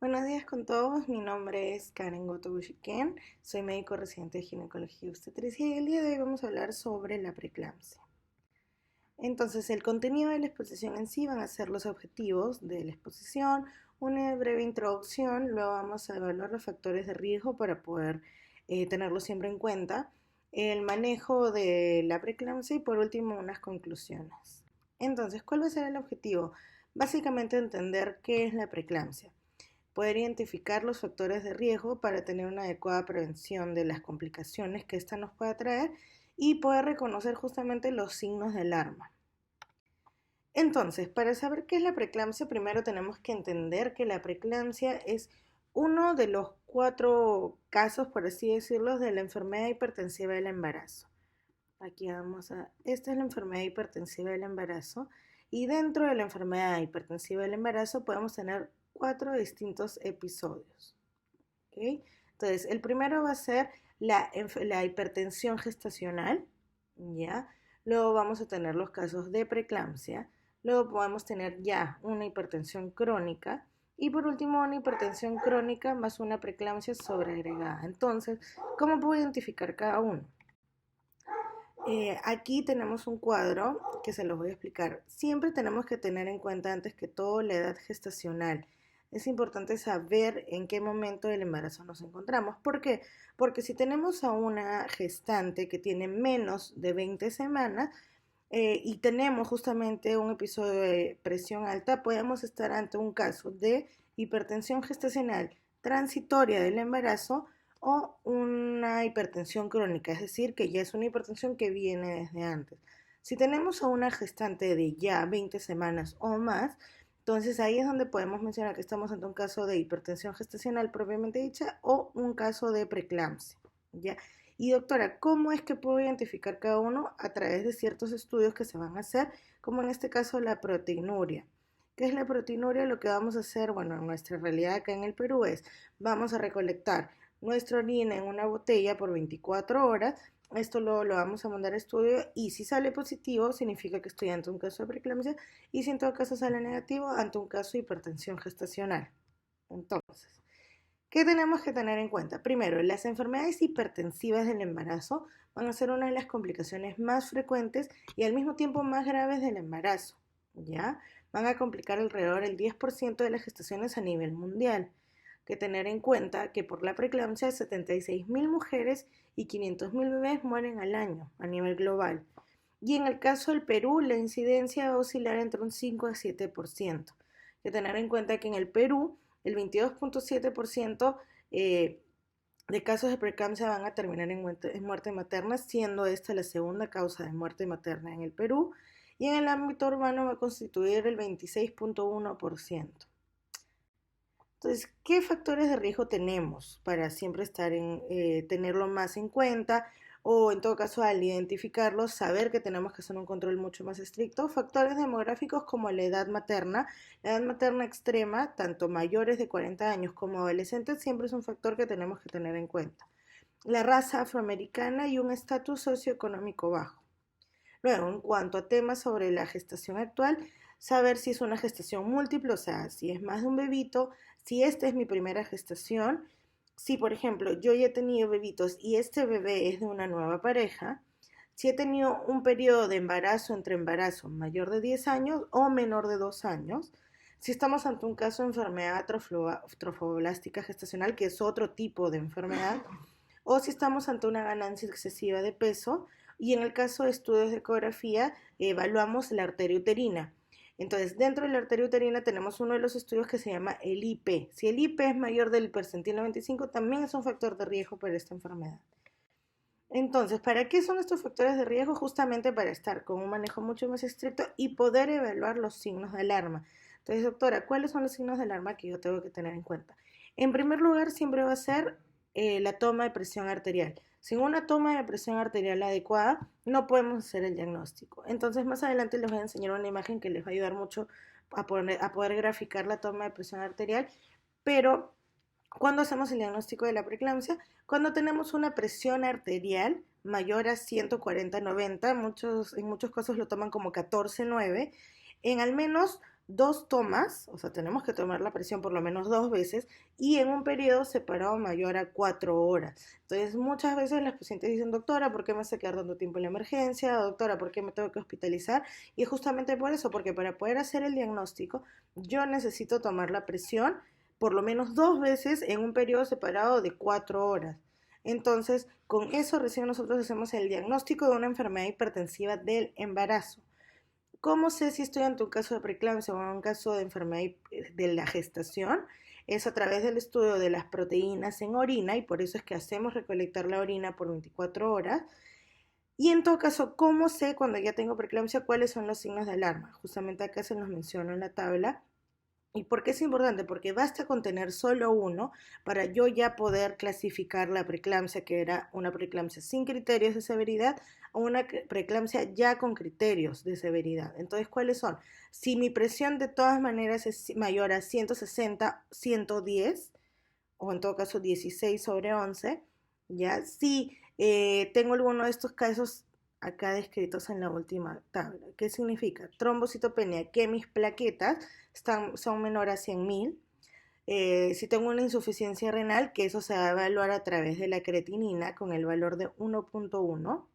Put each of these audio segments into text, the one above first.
Buenos días con todos, mi nombre es Karen Goto Bushiken, soy médico residente de ginecología y obstetricia y el día de hoy vamos a hablar sobre la preeclampsia. Entonces, el contenido de la exposición en sí van a ser los objetivos de la exposición, una breve introducción, luego vamos a evaluar los factores de riesgo para poder tenerlos siempre en cuenta, el manejo de la preeclampsia y por último unas conclusiones. Entonces, ¿cuál va a ser el objetivo? Básicamente entender qué es la preeclampsia, poder identificar los factores de riesgo para tener una adecuada prevención de las complicaciones que ésta nos pueda traer y poder reconocer justamente los signos de alarma. Entonces, para saber qué es la preeclampsia, primero tenemos que entender que la preeclampsia es uno de los 4 casos, por así decirlo, de la enfermedad hipertensiva del embarazo. Esta es la enfermedad hipertensiva del embarazo y dentro de la enfermedad hipertensiva del embarazo podemos tener 4 distintos episodios. ¿Okay? Entonces, el primero va a ser la hipertensión gestacional, ¿ya? Luego vamos a tener los casos de preeclampsia, luego podemos tener ya una hipertensión crónica y por último una hipertensión crónica más una preeclampsia sobreagregada. Entonces, ¿cómo puedo identificar cada uno? Aquí tenemos un cuadro que se los voy a explicar. Siempre tenemos que tener en cuenta antes que todo la edad gestacional. Es importante saber en qué momento del embarazo nos encontramos. ¿Por qué? Porque si tenemos a una gestante que tiene menos de 20 semanas y tenemos justamente un episodio de presión alta, podemos estar ante un caso de hipertensión gestacional transitoria del embarazo o una hipertensión crónica, es decir, que ya es una hipertensión que viene desde antes. Si tenemos a una gestante de ya 20 semanas o más, entonces ahí es donde podemos mencionar que estamos ante un caso de hipertensión gestacional propiamente dicha o un caso de preeclampsia, ¿ya? Y doctora, ¿cómo es que puedo identificar cada uno? A través de ciertos estudios que se van a hacer, como en este caso la proteinuria. ¿Qué es la proteinuria? Lo que vamos a hacer, bueno, en nuestra realidad acá en el Perú es, vamos a recolectar nuestra orina en una botella por 24 horas. Esto lo vamos a mandar a estudio y si sale positivo significa que estoy ante un caso de preeclampsia y si en todo caso sale negativo ante un caso de hipertensión gestacional. Entonces, ¿qué tenemos que tener en cuenta? Primero, las enfermedades hipertensivas del embarazo van a ser una de las complicaciones más frecuentes y al mismo tiempo más graves del embarazo, ¿ya? Van a complicar alrededor del 10% de las gestaciones a nivel mundial. Que tener en cuenta que por la preeclampsia 76.000 mujeres y 500.000 bebés mueren al año a nivel global. Y en el caso del Perú, la incidencia va a oscilar entre un 5 a 7%. Que tener en cuenta que en el Perú, el 22.7% de casos de preeclampsia van a terminar en muerte materna, siendo esta la segunda causa de muerte materna en el Perú. Y en el ámbito urbano va a constituir el 26.1%. Entonces, ¿qué factores de riesgo tenemos para siempre tenerlo más en cuenta o en todo caso al identificarlos, saber que tenemos que hacer un control mucho más estricto? Factores demográficos como la edad materna extrema, tanto mayores de 40 años como adolescentes, siempre es un factor que tenemos que tener en cuenta. La raza afroamericana y un estatus socioeconómico bajo. Luego, en cuanto a temas sobre la gestación actual, saber si es una gestación múltiple, o sea, si es más de un bebito, si esta es mi primera gestación, si por ejemplo yo ya he tenido bebitos y este bebé es de una nueva pareja, si he tenido un periodo de embarazo entre embarazo mayor de 10 años o menor de 2 años, si estamos ante un caso de enfermedad trofoblástica gestacional, que es otro tipo de enfermedad, o si estamos ante una ganancia excesiva de peso, y en el caso de estudios de ecografía evaluamos la arteria uterina. Entonces, dentro de la arteria uterina tenemos uno de los estudios que se llama el IP. Si el IP es mayor del percentil 95, también es un factor de riesgo para esta enfermedad. Entonces, ¿para qué son estos factores de riesgo? Justamente para estar con un manejo mucho más estricto y poder evaluar los signos de alarma. Entonces, doctora, ¿cuáles son los signos de alarma que yo tengo que tener en cuenta? En primer lugar, siempre va a ser la toma de presión arterial. Sin una toma de presión arterial adecuada, no podemos hacer el diagnóstico. Entonces, más adelante les voy a enseñar una imagen que les va a ayudar mucho a poder graficar la toma de presión arterial, pero ¿cuándo hacemos el diagnóstico de la preeclampsia? Cuando tenemos una presión arterial mayor a 140/90, en muchos casos lo toman como 14/9, en al menos 2 tomas, o sea, tenemos que tomar la presión por lo menos 2 veces y en un periodo separado mayor a 4 horas. Entonces, muchas veces las pacientes dicen, doctora, ¿por qué me hace quedar tanto tiempo en la emergencia? Doctora, ¿por qué me tengo que hospitalizar? Y es justamente por eso, porque para poder hacer el diagnóstico, yo necesito tomar la presión por lo menos 2 veces en un periodo separado de 4 horas. Entonces, con eso recién nosotros hacemos el diagnóstico de una enfermedad hipertensiva del embarazo. ¿Cómo sé si estoy ante un caso de preeclampsia o un caso de enfermedad de la gestación? Es a través del estudio de las proteínas en orina y por eso es que hacemos recolectar la orina por 24 horas. Y en todo caso, ¿cómo sé cuando ya tengo preeclampsia cuáles son los signos de alarma? Justamente acá se los menciono en la tabla. ¿Y por qué es importante? Porque basta con tener solo uno para yo ya poder clasificar la preeclampsia, que era una preeclampsia sin criterios de severidad, o una preeclampsia ya con criterios de severidad. Entonces, ¿cuáles son? Si mi presión de todas maneras es mayor a 160, 110, o en todo caso 16/11, ya si tengo alguno de estos casos acá descritos en la última tabla. ¿Qué significa? Trombocitopenia, que mis plaquetas son menores a 100.000. Si tengo una insuficiencia renal, que eso se va a evaluar a través de la creatinina con el valor de 1.1.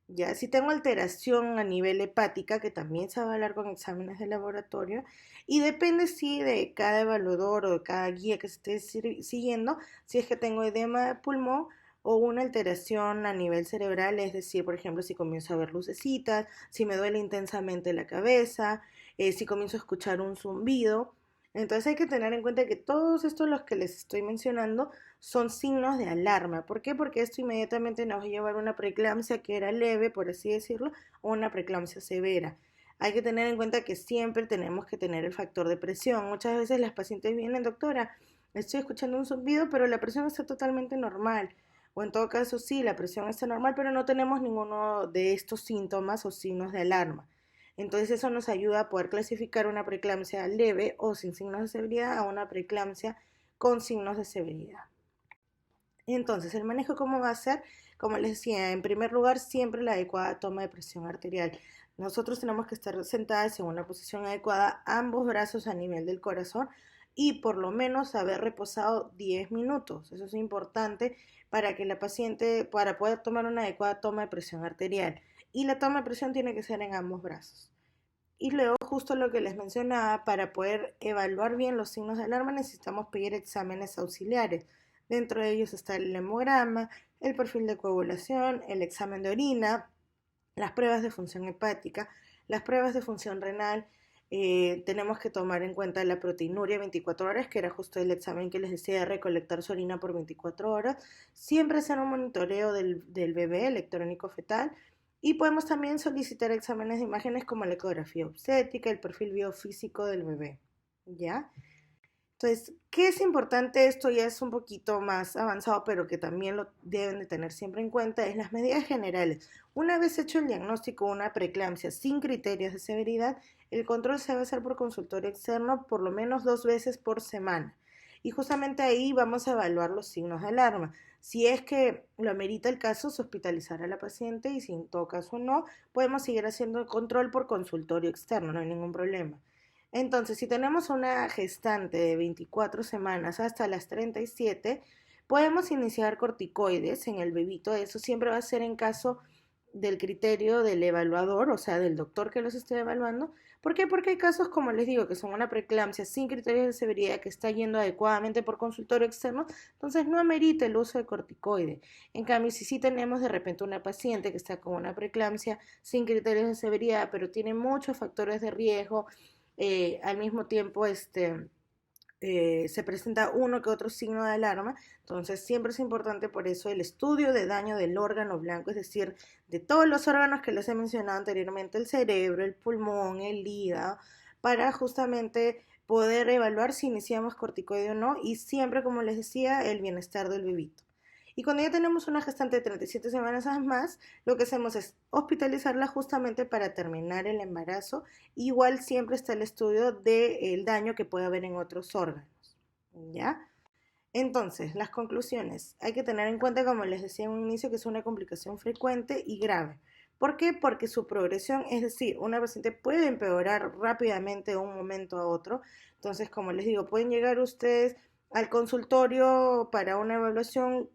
Ya, si tengo alteración a nivel hepática, que también se va a evaluar con exámenes de laboratorio, y depende si de cada evaluador o de cada guía que se esté siguiendo, si es que tengo edema de pulmón o una alteración a nivel cerebral, es decir, por ejemplo, si comienzo a ver lucecitas, si me duele intensamente la cabeza, si comienzo a escuchar un zumbido. Entonces hay que tener en cuenta que todos estos los que les estoy mencionando son signos de alarma. ¿Por qué? Porque esto inmediatamente nos va a llevar a una preeclampsia que era leve, por así decirlo, o una preeclampsia severa. Hay que tener en cuenta que siempre tenemos que tener el factor de presión. Muchas veces las pacientes vienen, doctora, estoy escuchando un zumbido, pero la presión está totalmente normal. O en todo caso, sí, la presión está normal, pero no tenemos ninguno de estos síntomas o signos de alarma. Entonces eso nos ayuda a poder clasificar una preeclampsia leve o sin signos de severidad a una preeclampsia con signos de severidad. Entonces, el manejo, ¿cómo va a ser? Como les decía, en primer lugar, siempre la adecuada toma de presión arterial. Nosotros tenemos que estar sentadas en una posición adecuada, ambos brazos a nivel del corazón y por lo menos haber reposado 10 minutos. Eso es importante para que la paciente, para poder tomar una adecuada toma de presión arterial. Y la toma de presión tiene que ser en ambos brazos. Y luego, justo lo que les mencionaba, para poder evaluar bien los signos de alarma necesitamos pedir exámenes auxiliares. Dentro de ellos está el hemograma, el perfil de coagulación, el examen de orina, las pruebas de función hepática, las pruebas de función renal. Tenemos que tomar en cuenta la proteinuria 24 horas, que era justo el examen que les decía de recolectar su orina por 24 horas. Siempre hacer un monitoreo del bebé electrónico fetal y podemos también solicitar exámenes de imágenes como la ecografía obstétrica, el perfil biofísico del bebé. ¿Ya? Entonces, ¿qué es importante? Esto ya es un poquito más avanzado, pero que también lo deben de tener siempre en cuenta, es las medidas generales. Una vez hecho el diagnóstico de una preeclampsia sin criterios de severidad, el control se va a hacer por consultorio externo por lo menos 2 veces por semana. Y justamente ahí vamos a evaluar los signos de alarma. Si es que lo amerita el caso, se hospitalizará a la paciente y si en todo caso no, podemos seguir haciendo el control por consultorio externo, no hay ningún problema. Entonces, si tenemos una gestante de 24 semanas hasta las 37, podemos iniciar corticoides en el bebito. Eso siempre va a ser en caso del criterio del evaluador, o sea, del doctor que los esté evaluando. ¿Por qué? Porque hay casos, como les digo, que son una preeclampsia sin criterios de severidad que está yendo adecuadamente por consultorio externo, entonces no amerita el uso de corticoide. En cambio, si sí tenemos de repente una paciente que está con una preeclampsia sin criterios de severidad, pero tiene muchos factores de riesgo, al mismo tiempo se presenta uno que otro signo de alarma, entonces siempre es importante por eso el estudio de daño del órgano blanco, es decir, de todos los órganos que les he mencionado anteriormente, el cerebro, el pulmón, el hígado, para justamente poder evaluar si iniciamos corticoide o no y siempre, como les decía, el bienestar del bebito. Y cuando ya tenemos una gestante de 37 semanas a más, lo que hacemos es hospitalizarla justamente para terminar el embarazo. Igual siempre está el estudio del daño que puede haber en otros órganos. ¿Ya? Entonces, las conclusiones. Hay que tener en cuenta, como les decía en un inicio, que es una complicación frecuente y grave. ¿Por qué? Porque su progresión, es decir, una paciente puede empeorar rápidamente de un momento a otro. Entonces, como les digo, pueden llegar ustedes al consultorio para una evaluación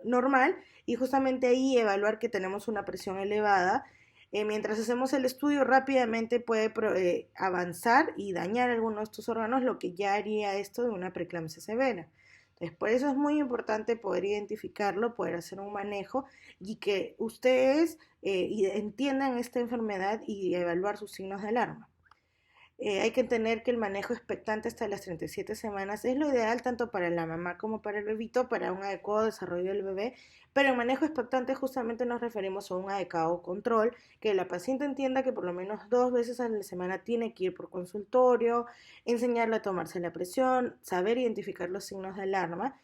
normal y justamente ahí evaluar que tenemos una presión elevada. Mientras hacemos el estudio, rápidamente puede avanzar y dañar algunos de estos órganos, lo que ya haría esto de una preeclampsia severa. Entonces, por eso es muy importante poder identificarlo, poder hacer un manejo y que ustedes entiendan esta enfermedad y evaluar sus signos de alarma. Hay que entender que el manejo expectante hasta las 37 semanas es lo ideal tanto para la mamá como para el bebito para un adecuado desarrollo del bebé, pero en manejo expectante justamente nos referimos a un adecuado control, que la paciente entienda que por lo menos 2 veces a la semana tiene que ir por consultorio, enseñarle a tomarse la presión, saber identificar los signos de alarma.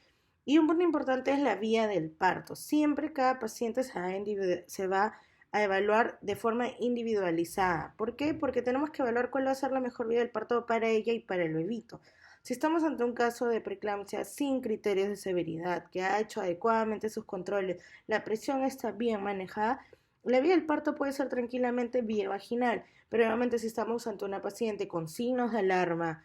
Y un punto importante es la vía del parto. Siempre cada paciente se va a evaluar de forma individualizada. ¿Por qué? Porque tenemos que evaluar cuál va a ser la mejor vía del parto para ella y para el bebito. Si estamos ante un caso de preeclampsia sin criterios de severidad, que ha hecho adecuadamente sus controles, la presión está bien manejada, la vía del parto puede ser tranquilamente vía vaginal, pero obviamente si estamos ante una paciente con signos de alarma,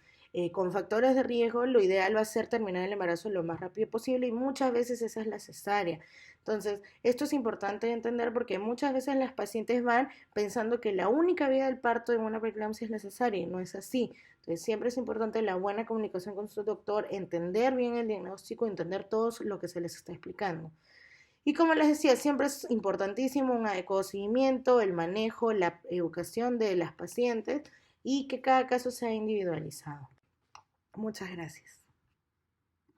con factores de riesgo, lo ideal va a ser terminar el embarazo lo más rápido posible y muchas veces esa es la cesárea. Entonces, esto es importante de entender porque muchas veces las pacientes van pensando que la única vía del parto en una preeclampsia es la cesárea y no es así. Entonces, siempre es importante la buena comunicación con su doctor, entender bien el diagnóstico, entender todo lo que se les está explicando. Y como les decía, siempre es importantísimo un adecuado seguimiento, el manejo, la educación de las pacientes y que cada caso sea individualizado. Muchas gracias.